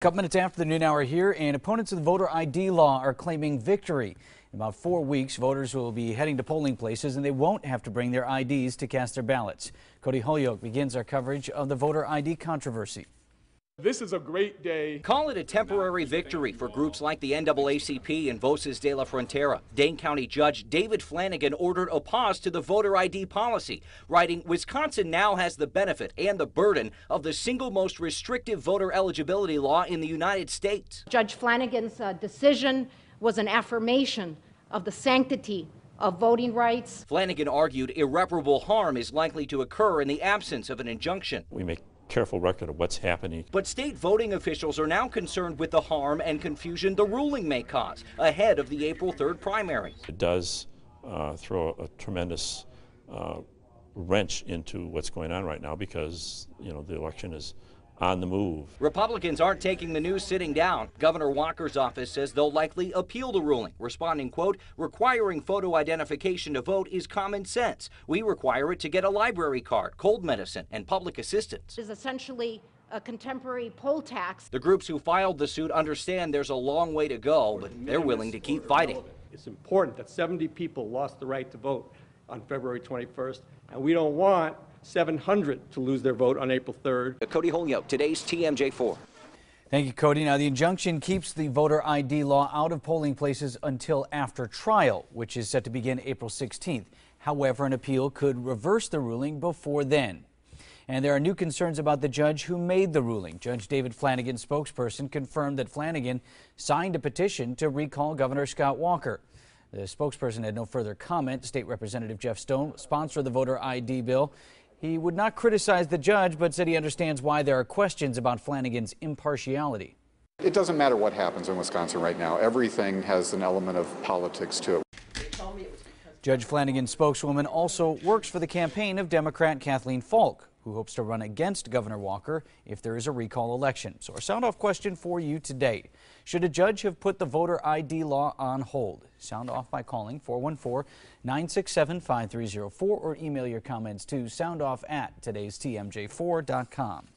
Couple minutes after the noon hour here, and opponents of the voter ID law are claiming victory. In about 4 weeks, voters will be heading to polling places and they won't have to bring their IDs to cast their ballots. Cody Holyoke begins our coverage of the voter ID controversy. This is a great day. Call it a temporary victory for groups like the NAACP and Voces de la Frontera. Dane County Judge David Flanagan ordered a pause to the voter ID policy, writing, Wisconsin now has the benefit and the burden of the single most restrictive voter eligibility law in the United States. Judge Flanagan's decision was an affirmation of the sanctity of voting rights. Flanagan argued irreparable harm is likely to occur in the absence of an injunction. We make careful record of what's happening. But state voting officials are now concerned with the harm and confusion the ruling may cause ahead of the April 3rd primary. It does throw a tremendous wrench into what's going on right now because, the election is on the move. Republicans aren't taking the news sitting down. Governor Walker's office says they'll likely appeal the ruling, responding, quote, requiring photo identification to vote is common sense. We require it to get a library card, cold medicine, and public assistance. It is essentially a contemporary poll tax. The groups who filed the suit understand there's a long way to go, but they're willing to keep fighting. It's important that 70 people lost the right to vote on February 21st, and we don't want 700 to lose their vote on April 3rd. Cody Holyoke, today's TMJ4. Thank you, Cody. Now, the injunction keeps the voter ID law out of polling places until after trial, which is set to begin April 16th. However, an appeal could reverse the ruling before then. And there are new concerns about the judge who made the ruling. Judge David Flanagan's spokesperson confirmed that Flanagan signed a petition to recall Governor Scott Walker. The spokesperson had no further comment. State Representative Jeff Stone, sponsor of the voter ID bill, he would not criticize the judge, but said he understands why there are questions about Flanagan's impartiality. It doesn't matter what happens in Wisconsin right now. Everything has an element of politics to it. Judge Flanagan's spokeswoman also works for the campaign of Democrat Kathleen Falk, who hopes to run against Governor Walker if there is a recall election. So our sound-off question for you today. Should a judge have put the voter ID law on hold? Sound off by calling 414-967-5304 or email your comments to soundoff@today'stmj4.com.